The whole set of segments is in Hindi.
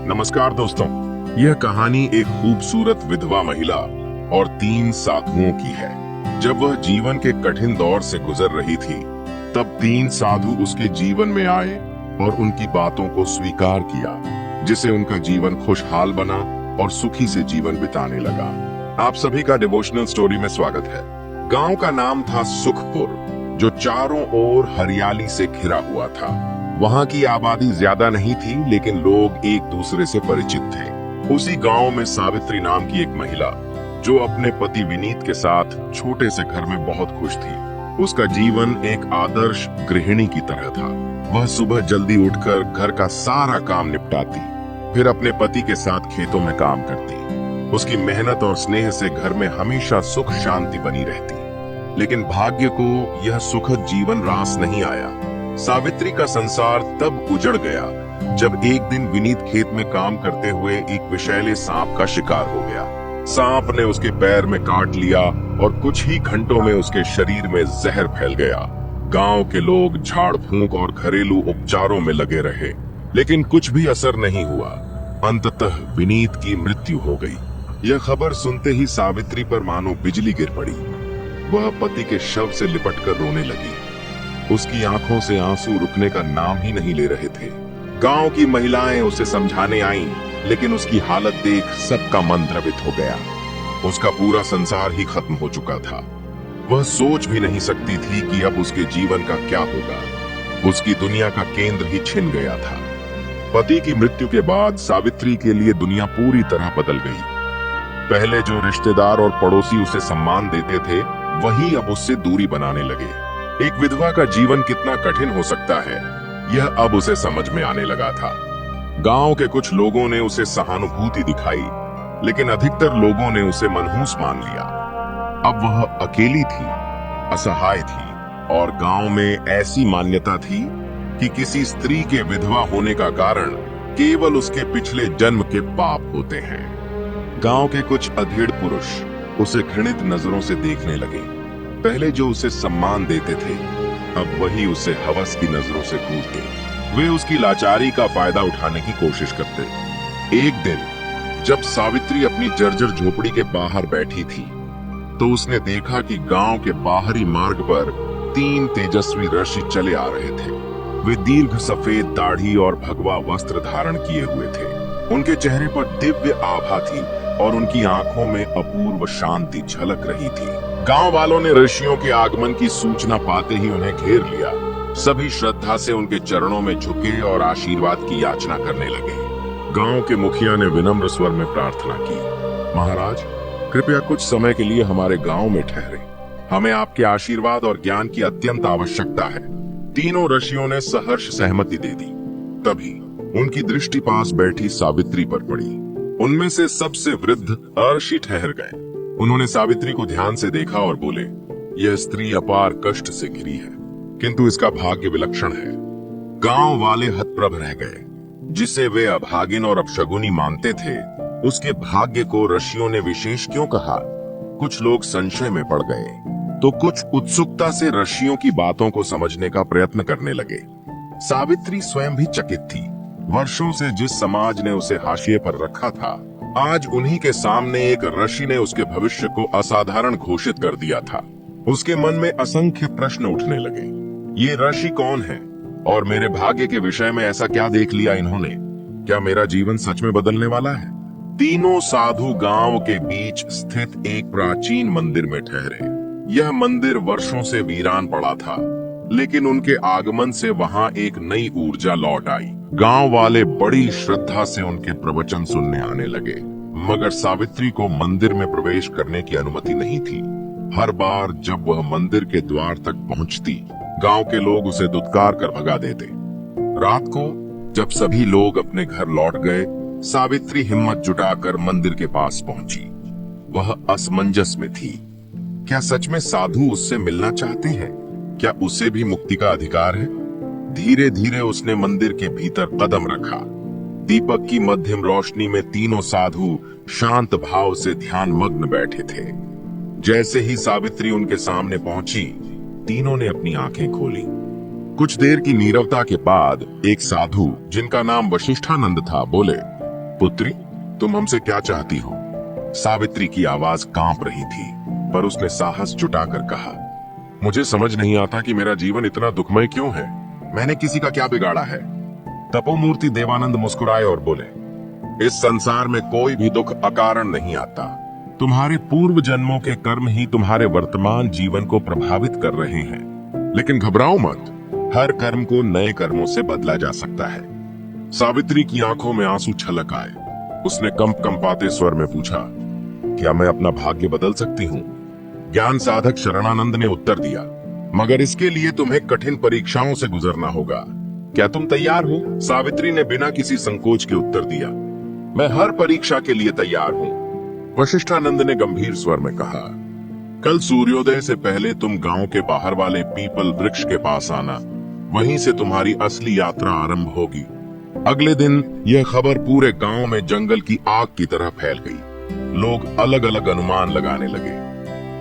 नमस्कार दोस्तों, यह कहानी एक खूबसूरत विधवा महिला और 3 साधुओं की है। जब वह जीवन के कठिन दौर से गुजर रही थी, तब 3 साधु उसके जीवन में आए और उनकी बातों को स्वीकार किया, जिससे उनका जीवन खुशहाल बना और सुखी से जीवन बिताने लगा। आप सभी का डिवोशनल स्टोरी में स्वागत है। गांव का नाम था सुखपुर, जो चारों ओर हरियाली से घिरा हुआ था। वहां की आबादी ज्यादा नहीं थी, लेकिन लोग एक दूसरे से परिचित थे। उसी गांव में सावित्री नाम की एक महिला, जो अपने पति विनीत के साथ छोटे से घर में बहुत खुश थी। उसका जीवन एक आदर्श गृहिणी की तरह था। वह सुबह जल्दी उठकर घर का सारा काम निपटाती, फिर अपने पति के साथ खेतों में काम करती। उसकी मेहनत और स्नेह से घर में हमेशा सुख शांति बनी रहती। लेकिन भाग्य को यह सुखद जीवन रास नहीं आया। सावित्री का संसार तब उजड़ गया जब एक दिन विनीत खेत में काम करते हुए एक विषैले सांप का शिकार हो गया। सांप ने उसके पैर में काट लिया और कुछ ही घंटों में उसके शरीर में जहर फैल गया। गांव के लोग झाड़ फूंक और घरेलू उपचारों में लगे रहे, लेकिन कुछ भी असर नहीं हुआ। अंततः विनीत की मृत्यु हो गई। यह खबर सुनते ही सावित्री पर मानो बिजली गिर पड़ी। वह पति के शव से लिपटकर रोने लगी। उसकी आंखों से आंसू रुकने का नाम ही नहीं ले रहे थे। गांव की महिलाएं उसे समझाने आईं, लेकिन उसकी हालत देख सबका मन द्रवित हो गया। उसका पूरा संसार ही खत्म हो चुका था। वह सोच भी नहीं सकती थी कि अब उसके जीवन का क्या होगा। उसकी दुनिया का केंद्र ही छिन गया था। पति की मृत्यु के बाद सावित्री के लिए दुनिया पूरी तरह बदल गई। पहले जो रिश्तेदार और पड़ोसी उसे सम्मान देते थे, वही अब उससे दूरी बनाने लगे। एक विधवा का जीवन कितना कठिन हो सकता है, यह अब उसे समझ में आने लगा था। गांव के कुछ लोगों ने उसे सहानुभूति दिखाई, लेकिन अधिकतर लोगों ने उसे मनहूस मान लिया। अब वह अकेली थी, असहाय थी, और गांव में ऐसी मान्यता थी कि किसी स्त्री के विधवा होने का कारण केवल उसके पिछले जन्म के पाप होते हैं। गांव के कुछ अधेड़ पुरुष उसे घृणित नजरों से देखने लगे। पहले जो उसे सम्मान देते थे, अब वही उसे हवस की नजरों से घूरते। वे उसकी लाचारी का फायदा उठाने की कोशिश करते। एक दिन जब सावित्री अपनी जर्जर झोपड़ी के बाहर बैठी थी, तो उसने देखा कि गांव के बाहरी मार्ग पर 3 तेजस्वी ऋषि चले आ रहे थे। वे दीर्घ सफेद दाढ़ी और भगवा वस्त्र धारण किए हुए थे। उनके चेहरे पर दिव्य आभा थी और उनकी आंखों में अपूर्व शांति झलक रही थी। गांव वालों ने ऋषियों के आगमन की सूचना पाते ही उन्हें घेर लिया। सभी श्रद्धा से उनके चरणों में झुके और आशीर्वाद की याचना करने लगे। गांव के मुखिया ने विनम्र स्वर में प्रार्थना की, महाराज, कृपया कुछ समय के लिए हमारे गांव में ठहरे। हमें आपके आशीर्वाद और ज्ञान की अत्यंत आवश्यकता है। तीनों ऋषियों ने सहर्ष सहमति दे दी। तभी उनकी दृष्टि पास बैठी सावित्री पर पड़ी। उनमें से सबसे वृद्ध ऋषि ठहर गए। उन्होंने सावित्री को ध्यान से देखा और बोले, यह स्त्री अपार कष्ट से घिरी है, किंतु इसका भाग्य विलक्षण है। गांव वाले हतप्रभ रह गए। जिसे वे अभागिन और अपशगुनी मानते थे, उसके भाग्य को ऋषियों ने विशेष क्यों कहा? कुछ लोग संशय में पड़ गए, तो कुछ उत्सुकता से ऋषियों की बातों को समझने का प्रयत्न करने लगे। सावित्री स्वयं भी चकित थी। वर्षों से जिस समाज ने उसे हाशिए पर रखा था, आज उन्हीं के सामने एक ऋषि ने उसके भविष्य को असाधारण घोषित कर दिया था। उसके मन में असंख्य प्रश्न उठने लगे। ये ऋषि कौन है और मेरे भाग्य के विषय में ऐसा क्या देख लिया इन्होंने? क्या मेरा जीवन सच में बदलने वाला है? तीनों साधु गांव के बीच स्थित एक प्राचीन मंदिर में ठहरे। यह मंदिर वर्षों से वीरान पड़ा था, लेकिन उनके आगमन से वहां एक नई ऊर्जा लौट आई। गांव वाले बड़ी श्रद्धा से उनके प्रवचन सुनने आने लगे, मगर सावित्री को मंदिर में प्रवेश करने की अनुमति नहीं थी। हर बार जब वह मंदिर के द्वार तक पहुंचती, गांव के लोग उसे दुत्कार कर भगा देते। रात को जब सभी लोग अपने घर लौट गए, सावित्री हिम्मत जुटाकर मंदिर के पास पहुंची। वह असमंजस में थी। क्या सच में साधु उससे मिलना चाहते हैं? क्या उसे भी मुक्ति का अधिकार है? धीरे धीरे उसने मंदिर के भीतर कदम रखा। दीपक की मध्यम रोशनी में तीनों साधु शांत भाव से ध्यान मग्न बैठे थे। जैसे ही सावित्री उनके सामने पहुंची, तीनों ने अपनी आंखें खोली। कुछ देर की नीरवता के बाद एक साधु जिनका नाम वशिष्ठानंद था बोले, पुत्री, तुम हमसे क्या चाहती हो? सावित्री की आवाज कांप रही थी, पर उसने साहस जुटाकर कहा, मुझे समझ नहीं आता कि मेरा जीवन इतना दुखमय क्यों है। मैंने किसी का क्या बिगाड़ा है? तपोमूर्ति देवानंद मुस्कुराए और बोले, इस संसार में कोई भी दुख अकारण नहीं आता। तुम्हारे पूर्व जन्मों के कर्म ही तुम्हारे वर्तमान जीवन को प्रभावित कर रहे हैं। लेकिन घबराओ मत, हर कर्म को नए कर्मों से बदला जा सकता है। सावित्री की आंखों में आंसू छलक आए। उसने कंपाते स्वर में पूछा, क्या मैं अपना भाग्य बदल सकती हूँ? ज्ञान साधक शरणानंद ने उत्तर दिया, मगर इसके लिए तुम्हें कठिन परीक्षाओं से गुजरना होगा। क्या तुम तैयार हो? सावित्री ने बिना किसी संकोच के उत्तर दिया, मैं हर परीक्षा के लिए तैयार हूँ। वशिष्ठानंद ने गंभीर स्वर में कहा, कल सूर्योदय से पहले तुम गांव के बाहर वाले पीपल वृक्ष के पास आना। वहीं से तुम्हारी असली यात्रा आरंभ होगी। अगले दिन यह खबर पूरे गांव में जंगल की आग की तरह फैल गई। लोग अलग अलग अनुमान लगाने लगे।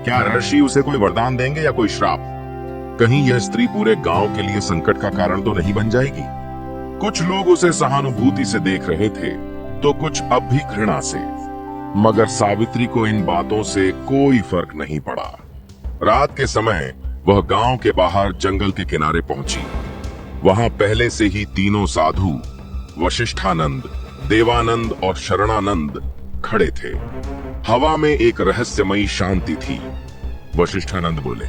क्या ऋषि उसे कोई वरदान देंगे या कोई श्राप? कहीं यह स्त्री पूरे गांव के लिए संकट का कारण तो नहीं बन जाएगी? कुछ लोग उसे सहानुभूति से देख रहे थे, तो कुछ अब भी घृणा से। मगर सावित्री को इन बातों से कोई फर्क नहीं पड़ा। रात के समय वह गांव के बाहर जंगल के किनारे पहुंची। वहां पहले से ही तीनों साधु वशिष्ठानंद, देवानंद और शरणानंद खड़े थे। हवा में एक रहस्यमयी शांति थी। वशिष्ठानंद बोले,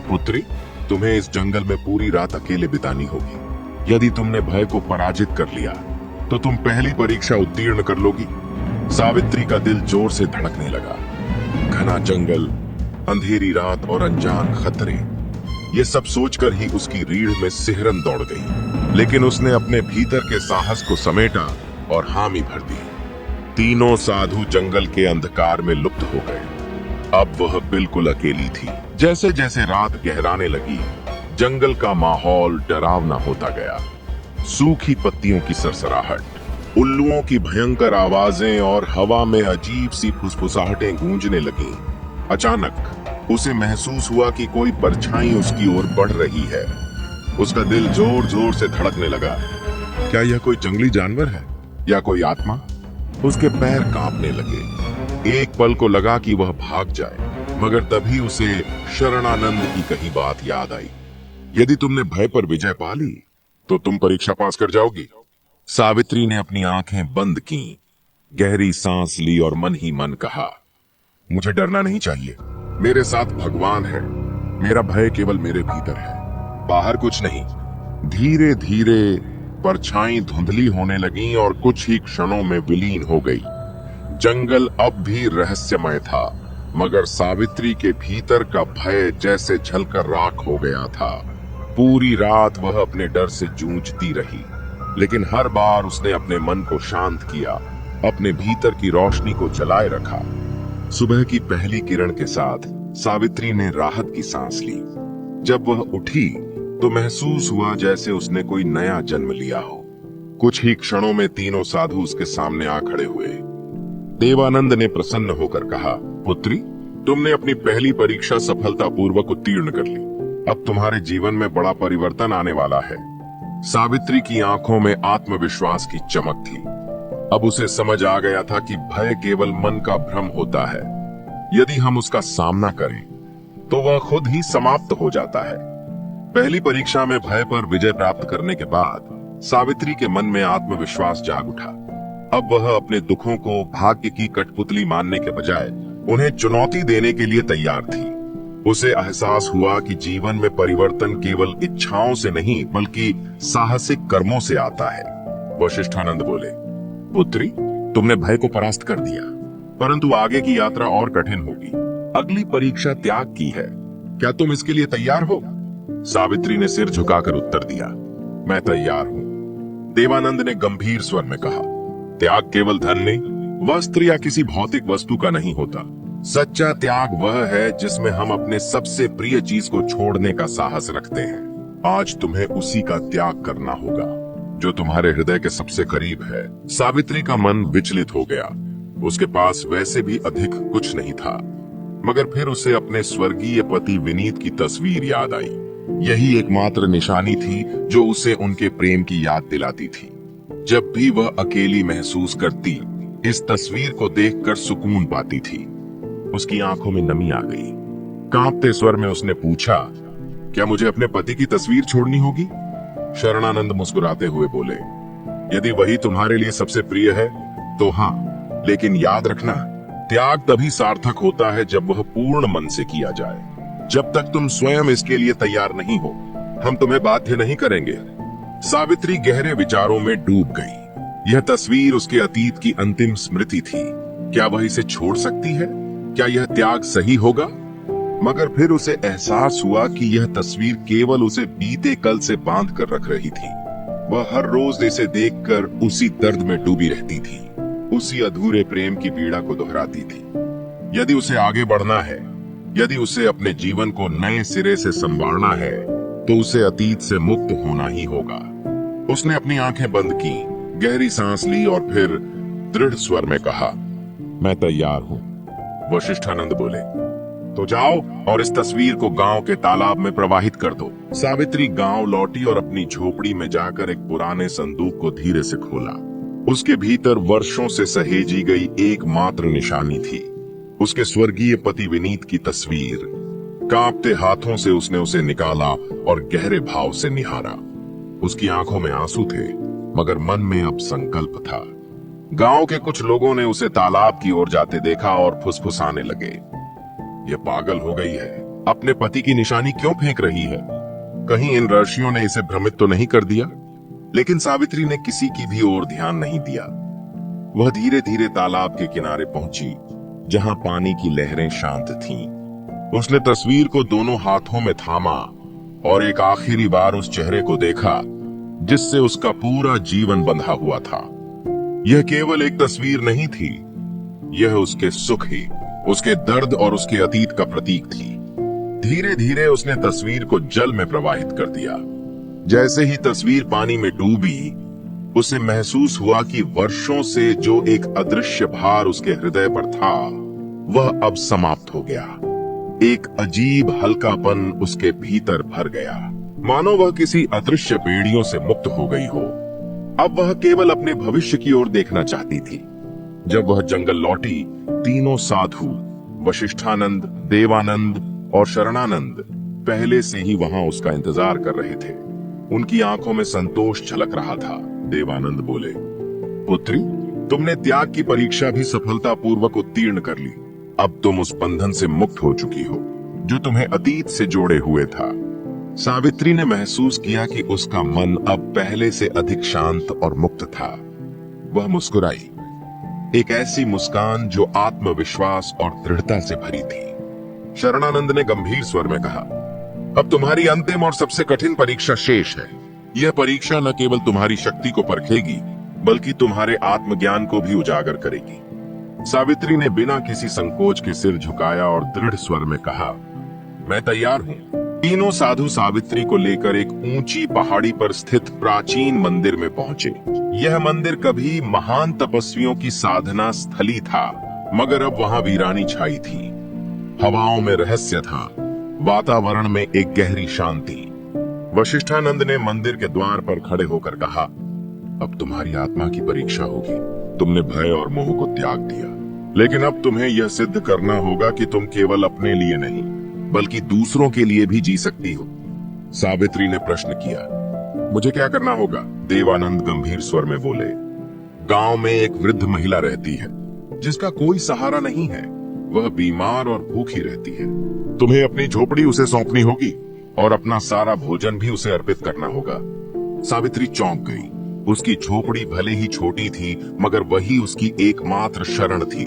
पुत्री, तुम्हें इस जंगल में पूरी रात अकेले बितानी होगी। यदि तुमने भय को पराजित कर लिया तो तुम पहली परीक्षा उत्तीर्ण कर लोगी। सावित्री का दिल जोर से धड़कने लगा। घना जंगल, अंधेरी रात और अनजान खतरे, ये सब सोचकर ही उसकी रीढ़ में सिहरन दौड़ गई। लेकिन उसने अपने भीतर के साहस को समेटा और हामी भर दी। तीनों साधु जंगल के अंधकार में लुप्त हो गए। अब वह बिल्कुल अकेली थी। जैसे जैसे रात गहराने लगी, जंगल का माहौल डरावना होता गया। सूखी पत्तियों की सरसराहट, उल्लुओं की भयंकर आवाजें और हवा में अजीब सी फुसफुसाहटें गूंजने लगीं। अचानक उसे महसूस हुआ कि कोई परछाई उसकी ओर बढ़ रही है। उसका दिल जोर जोर से धड़कने लगा। क्या यह कोई जंगली जानवर है या कोई आत्मा? उसके पैर कांपने लगे। एक पल को लगा कि वह भाग जाए, मगर तभी उसे शरणानंद की कही बात याद आई। यदि तुमने भय पर विजय पा ली तो तुम परीक्षा पास कर जाओगी। सावित्री ने अपनी आंखें बंद की, गहरी सांस ली और मन ही मन कहा, मुझे डरना नहीं चाहिए। मेरे साथ भगवान है। मेरा भय केवल मेरे भीतर है, बाहर कुछ नहीं। धीरे धीरे परछाई धुंधली होने लगी और कुछ ही क्षणों में विलीन हो गई। जंगल अब भी रहस्यमय था, मगर सावित्री के भीतर का भय जैसे झलकर राख हो गया था। पूरी रात वह अपने डर से जूझती रही, लेकिन हर बार उसने अपने मन को शांत किया, अपने भीतर की रोशनी को जलाए रखा। सुबह की पहली किरण के साथ सावित्री ने राहत की सांस ली। जब वह उठी तो महसूस हुआ जैसे उसने कोई नया जन्म लिया हो। कुछ ही क्षणों में तीनों साधु उसके सामने आ खड़े हुए। देवानंद ने प्रसन्न होकर कहा, पुत्री, तुमने अपनी पहली परीक्षा सफलतापूर्वक उत्तीर्ण कर ली। अब तुम्हारे जीवन में बड़ा परिवर्तन आने वाला है। सावित्री की आंखों में आत्मविश्वास की चमक थी। अब उसे समझ आ गया था कि भय केवल मन का भ्रम होता है। यदि हम उसका सामना करें तो वह खुद ही समाप्त हो जाता है। पहली परीक्षा में भय पर विजय प्राप्त करने के बाद सावित्री के मन में आत्मविश्वास जाग उठा। अब वह अपने दुखों को भाग्य की कठपुतली मानने के बजाय उन्हें चुनौती देने के लिए तैयार थी। उसे एहसास हुआ कि जीवन में परिवर्तन केवल इच्छाओं से नहीं बल्कि साहसिक कर्मों से आता है। वशिष्ठानंद बोले, पुत्री, तुमने भय को परास्त कर दिया, परंतु आगे की यात्रा और कठिन होगी। अगली परीक्षा त्याग की है। क्या तुम इसके लिए तैयार हो? सावित्री ने सिर झुकाकर उत्तर दिया, मैं तैयार हूँ। देवानंद ने गंभीर स्वर में कहा, त्याग केवल धन नहीं, वस्त्र या किसी भौतिक वस्तु का नहीं होता। सच्चा त्याग वह है जिसमें हम अपने सबसे प्रिय चीज को छोड़ने का साहस रखते हैं। आज तुम्हें उसी का त्याग करना होगा जो तुम्हारे हृदय के सबसे करीब है। सावित्री का मन विचलित हो गया। उसके पास वैसे भी अधिक कुछ नहीं था, मगर फिर उसे अपने स्वर्गीय पति विनीत की तस्वीर याद आई। यही एकमात्र निशानी थी जो उसे उनके प्रेम की याद दिलाती थी। जब भी वह अकेली महसूस करती, इस तस्वीर को देखकर सुकून पाती थी। उसकी आंखों में नमी आ गई। कांपते स्वर में उसने पूछा, क्या मुझे अपने पति की तस्वीर छोड़नी होगी? शरणानंद मुस्कुराते हुए बोले, यदि वही तुम्हारे लिए सबसे प्रिय है तो हाँ, लेकिन याद रखना, त्याग तभी सार्थक होता है जब वह पूर्ण मन से किया जाए। जब तक तुम स्वयं इसके लिए तैयार नहीं हो, हम तुम्हें बाध्य नहीं करेंगे। सावित्री गहरे विचारों में डूब गई। यह तस्वीर उसके अतीत की अंतिम स्मृति थी। क्या वह इसे छोड़ सकती है? क्या यह त्याग सही होगा? मगर फिर उसे एहसास हुआ कि यह तस्वीर केवल उसे बीते कल से बांध कर रख रही थी। वह हर रोज इसे देखकर उसी दर्द में डूबी रहती थी, उसी अधूरे प्रेम की पीड़ा को दोहराती थी। यदि उसे आगे बढ़ना है, यदि उसे अपने जीवन को नए सिरे से संवारना है, तो उसे अतीत से मुक्त होना ही होगा। उसने अपनी आंखें बंद की, गहरी सांस ली और फिर दृढ़ स्वर में कहा, मैं तैयार हूं। वशिष्ठानंद बोले, तो जाओ और इस तस्वीर को गांव के तालाब में प्रवाहित कर दो। सावित्री गांव लौटी और अपनी झोपड़ी में जाकर एक पुराने संदूक को धीरे से खोला। उसके भीतर वर्षों से सहेजी गई एकमात्र निशानी थी, उसके स्वर्गीय पति विनीत की तस्वीर। कांपते हाथों से उसने उसे निकाला और गहरे भाव से निहारा। उसकी आंखों में आंसू थे, मगर मन में अब संकल्प था। गांव के कुछ लोगों ने उसे तालाब की ओर जाते देखा और फुसफुसाने लगे, ये पागल हो गई है, अपने पति की निशानी क्यों फेंक रही है? कहीं इन ऋषियों ने इसे भ्रमित तो नहीं कर दिया? लेकिन सावित्री ने किसी की भी ओर ध्यान नहीं दिया। वह धीरे धीरे तालाब के किनारे पहुंची, जहां पानी की लहरें शांत थीं। उसने तस्वीर को दोनों हाथों में थामा और एक आखिरी बार उस चेहरे को देखा जिससे उसका पूरा जीवन बंधा हुआ था। यह केवल एक तस्वीर नहीं थी, यह उसके सुख ही, उसके दर्द और उसके अतीत का प्रतीक थी। धीरे धीरे उसने तस्वीर को जल में प्रवाहित कर दिया। जैसे ही तस्वीर पानी में डूबी, उसे महसूस हुआ कि वर्षों से जो एक अदृश्य भार उसके हृदय पर था, वह अब समाप्त हो गया। एक अजीब हल्कापन उसके भीतर भर गया, मानो वह किसी अदृश्य बेड़ियों से मुक्त हो गई हो। अब वह केवल अपने भविष्य की ओर देखना चाहती थी। जब वह जंगल लौटी, तीनों साधु वशिष्ठानंद, देवानंद और शरणानंद पहले से ही वहां उसका इंतजार कर रहे थे। उनकी आंखों में संतोष झलक रहा था। देवानंद बोले, पुत्री, तुमने त्याग की परीक्षा भी सफलतापूर्वक उत्तीर्ण कर ली। अब तुम उस बंधन से मुक्त हो चुकी हो जो तुम्हें अतीत से जोड़े हुए था। सावित्री ने महसूस किया कि उसका मन अब पहले से अधिक शांत और मुक्त था। वह मुस्कुराई, एक ऐसी मुस्कान जो आत्मविश्वास और दृढ़ता से भरी थी। शरणानंद ने गंभीर स्वर में कहा, अब तुम्हारी अंतिम और सबसे कठिन परीक्षा शेष है। यह परीक्षा न केवल तुम्हारी शक्ति को परखेगी, बल्कि तुम्हारे आत्मज्ञान को भी उजागर करेगी। सावित्री ने बिना किसी संकोच के सिर झुकाया और दृढ़ स्वर में कहा, मैं तैयार हूं। तीनों साधु सावित्री को लेकर एक ऊंची पहाड़ी पर स्थित प्राचीन मंदिर में पहुंचे। यह मंदिर कभी महान तपस्वियों की साधना स्थली था, मगर अब वहां वीरानी छाई थी। हवाओं में रहस्य था, वातावरण में एक गहरी शांति। वशिष्ठानंद ने मंदिर के द्वार पर खड़े होकर कहा, अब तुम्हारी आत्मा की परीक्षा होगी। तुमने भय और मोह को त्याग दिया, लेकिन अब तुम्हें यह सिद्ध करना होगा कि तुम केवल अपने लिए नहीं, बल्कि दूसरों के लिए भी जी सकती हो। सावित्री ने प्रश्न किया, मुझे क्या करना होगा? देवानंद गंभीर स्वर में बोले, गांव में एक वृद्ध महिला रहती है जिसका कोई सहारा नहीं है। वह बीमार और भूखी रहती है। तुम्हें अपनी झोपड़ी उसे सौंपनी होगी और अपना सारा भोजन भी उसे अर्पित करना होगा। सावित्री चौंक गई। उसकी झोपड़ी भले ही छोटी थी, मगर वही उसकी एकमात्र शरण थी।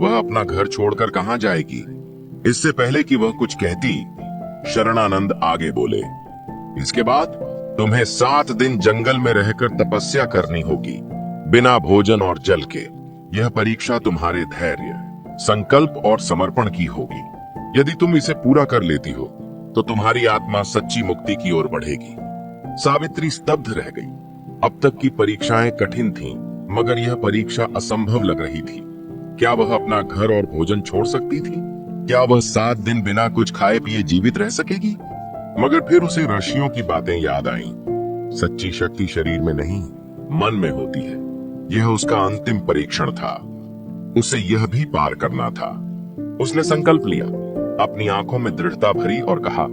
वह अपना घर छोड़कर कहां जाएगी? इससे पहले कि वह कुछ कहती, शरणानंद आगे बोले, इसके बाद तुम्हें 7 दिन जंगल में रहकर तपस्या करनी होगी, बिना भोजन और जल के। यह परीक्षा तुम्हारे धैर्य, संकल्प और समर्पण की होगी। यदि तुम इसे पूरा कर लेती हो, तो तुम्हारी आत्मा सच्ची मुक्ति की ओर बढ़ेगी। सावित्री स्तब्ध रह गई। अब तक की परीक्षाएं कठिन थीं, मगर यह परीक्षा असंभव लग रही थी। क्या वह अपना घर और भोजन छोड़ सकती थी? क्या वह 7 दिन बिना कुछ खाए पिए जीवित रह सकेगी? मगर फिर उसे ऋषियों की बातें याद आईं। सच्ची शक्ति शरीर में नहीं, मन में होती है। यह उसका अंतिम परीक्षण था। उसे यह भी पार करना था। उसने संकल्प लिया, अपनी आंखों में दृढ़ता भरी और कहा,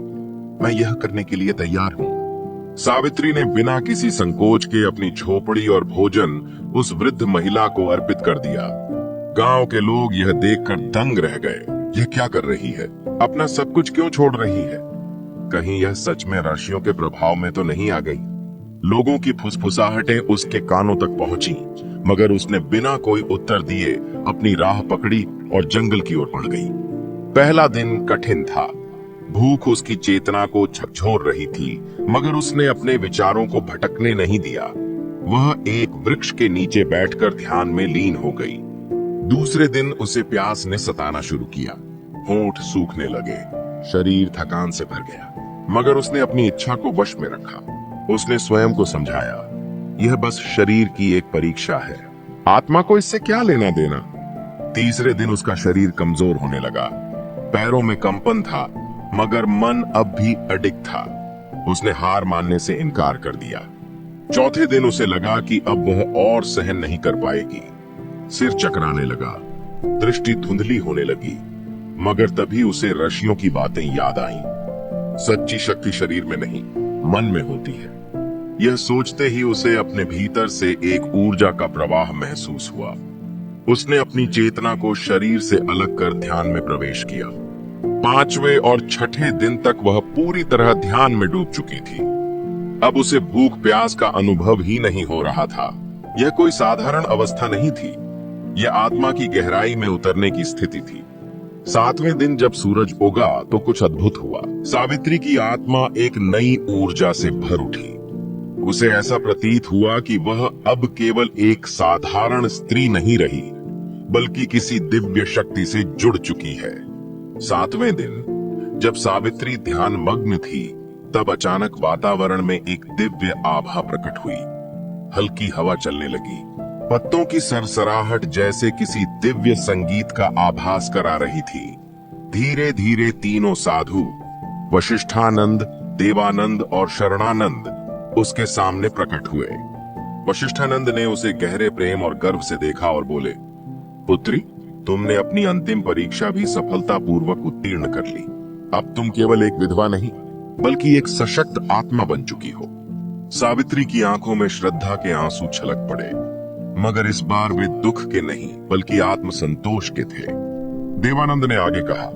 मैं यह करने के लिए तैयार हूं। सावित्री ने बिना किसी संकोच के अपनी झोपड़ी और भोजन उस वृद्ध महिला को अर्पित कर दिया। गांव के लोग यह देखकर दंग रह गए। यह क्या कर रही है? अपना सब कुछ क्यों छोड़ रही है? कहीं यह सच में ऋषियों के प्रभाव में तो नहीं आ गई? लोगों की फुसफुसाहटें उसके कानों तक पहुंची, मगर उसने बिना कोई उत्तर दिए अपनी राह पकड़ी और जंगल की ओर बढ़ गई। पहला दिन कठिन था। भूख उसकी चेतना को झकझोर रही थी, मगर उसने अपने विचारों को भटकने नहीं दिया। वह एक वृक्ष के नीचे बैठकर ध्यान में लीन हो गई। दूसरे दिन उसे प्यास ने सताना शुरू किया। होंठ सूखने लगे, शरीर थकान से भर गया, मगर उसने अपनी इच्छा को वश में रखा। उसने स्वयं को समझाया, यह बस शरीर की एक परीक्षा है, आत्मा को इससे क्या लेना देना। तीसरे दिन उसका शरीर कमजोर होने लगा, पैरों में कंपन था, मगर मन अब भी अडिग था। उसने हार मानने से इनकार कर दिया। चौथे दिन उसे लगा कि अब वह और सहन नहीं कर पाएगी। सिर चकराने लगा, दृष्टि धुंधली होने लगी, मगर तभी उसे ऋषियों की बातें याद आईं। सच्ची शक्ति शरीर में नहीं, मन में होती है। यह सोचते ही उसे अपने भीतर से एक ऊर्जा का प्रवाह महसूस हुआ। उसने अपनी चेतना को शरीर से अलग कर ध्यान में प्रवेश किया। पांचवें और छठे दिन तक वह पूरी तरह ध्यान में डूब चुकी थी। अब उसे भूख प्यास का अनुभव ही नहीं हो रहा था। यह कोई साधारण अवस्था नहीं थी, यह आत्मा की गहराई में उतरने की स्थिति थी। सातवें दिन जब सूरज उगा तो कुछ अद्भुत हुआ। सावित्री की आत्मा एक नई ऊर्जा से भर उठी। उसे ऐसा प्रतीत हुआ कि वह अब केवल एक साधारण स्त्री नहीं रही, बल्कि किसी दिव्य शक्ति से जुड़ चुकी है। सातवें दिन जब सावित्री ध्यान मग्न थी, तब अचानक वातावरण में एक दिव्य आभा प्रकट हुई। हल्की हवा चलने लगी, पत्तों की सरसराहट जैसे किसी दिव्य संगीत का आभास करा रही थी। धीरे धीरे तीनों साधु, वशिष्ठानंद, देवानंद और शरणानंद, उसके सामने प्रकट हुए। वशिष्ठानंद ने उसे गहरे प्रेम और गर्व से देखा और बोले, पुत्री, तुमने अपनी अंतिम परीक्षा भी सफलतापूर्वक उत्तीर्ण कर ली। अब तुम केवल एक विधवा नहीं, बल्कि एक सशक्त आत्मा बन चुकी हो। सावित्री की आंखों में श्रद्धा के आंसू छलक पड़े, मगर इस बार वे दुख के नहीं, बल्कि आत्मसंतोष के थे। देवानंद ने आगे कहा,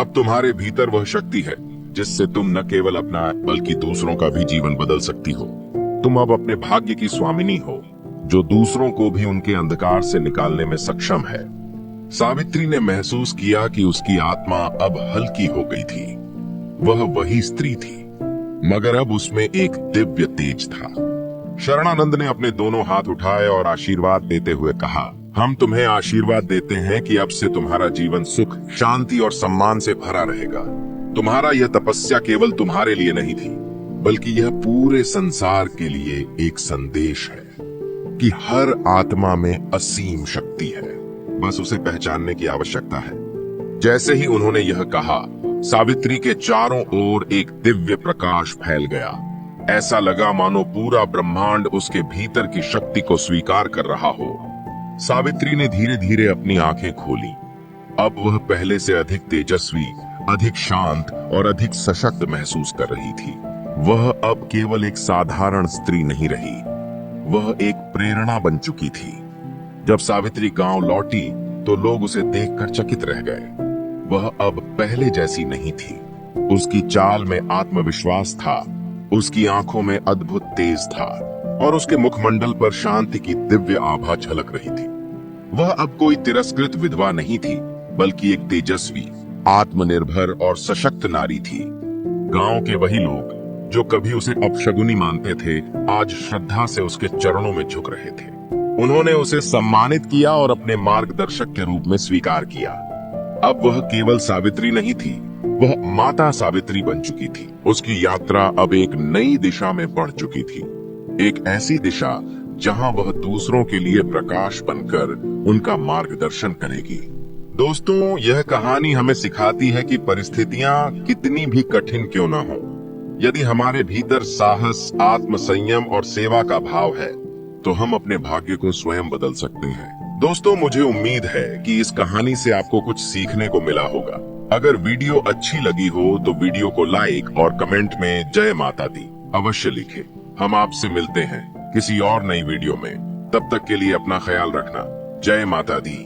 अब तुम्हारे भीतर वह शक्ति है जिससे तुम न केवल अपना बल्कि दूसरों का भी जीवन बदल सकती हो। तुम अब अपने भाग्य की स्वामिनी हो, जो दूसरों को भी उनके अंधकार से निकालने में सक्षम है। सावित्री ने महसूस किया कि उसकी आत्मा अब हल्की हो गई थी। वह वही स्त्री थी, मगर अब उसमें एक दिव्य तेज था। शरणानंद ने अपने दोनों हाथ उठाए और आशीर्वाद देते हुए कहा, हम तुम्हें आशीर्वाद देते हैं कि अब से तुम्हारा जीवन सुख, शांति और सम्मान से भरा रहेगा। तुम्हारा यह तपस्या केवल तुम्हारे लिए नहीं थी, बल्कि यह पूरे संसार के लिए एक संदेश है कि हर आत्मा में असीम शक्ति है, बस उसे पहचानने की आवश्यकता है। जैसे ही उन्होंने यह कहा, सावित्री के चारों ओर एक दिव्य प्रकाश फैल गया। ऐसा लगा मानो पूरा ब्रह्मांड उसके भीतर की शक्ति को स्वीकार कर रहा हो। सावित्री ने धीरे धीरे अपनी आंखें खोली। अब वह पहले से अधिक तेजस्वी, अधिक शांत और अधिक सशक्त महसूस कर रही थी। वह अब केवल एक साधारण स्त्री नहीं रही, वह एक प्रेरणा बन चुकी थी। जब सावित्री गांव लौटी तो लोग उसे देखकर चकित रह गए। वह अब पहले जैसी नहीं थी। उसकी चाल में आत्मविश्वास था, उसकी आंखों में अद्भुत तेज था और उसके मुखमंडल पर शांति की दिव्य आभा झलक रही थी। वह अब कोई तिरस्कृत विधवा नहीं थी, बल्कि एक तेजस्वी, आत्मनिर्भर और सशक्त नारी थी। गांव के वही लोग जो कभी उसे अपशगुनी मानते थे, आज श्रद्धा से उसके चरणों में झुक रहे थे। उन्होंने उसे सम्मानित किया और अपने मार्गदर्शक के रूप में स्वीकार किया। अब वह केवल सावित्री नहीं थी, वह माता सावित्री बन चुकी थी। उसकी यात्रा अब एक नई दिशा में बढ़ चुकी थी, एक ऐसी दिशा जहां वह दूसरों के लिए प्रकाश बनकर उनका मार्गदर्शन करेगी। दोस्तों, यह कहानी हमें सिखाती है कि परिस्थितियां कितनी भी कठिन क्यों न हो, यदि हमारे भीतर साहस, आत्मसंयम और सेवा का भाव है तो हम अपने भाग्य को स्वयं बदल सकते हैं। दोस्तों, मुझे उम्मीद है कि इस कहानी से आपको कुछ सीखने को मिला होगा। अगर वीडियो अच्छी लगी हो तो वीडियो को लाइक और कमेंट में जय माता दी अवश्य लिखें। हम आपसे मिलते हैं किसी और नई वीडियो में। तब तक के लिए अपना ख्याल रखना। जय माता दी।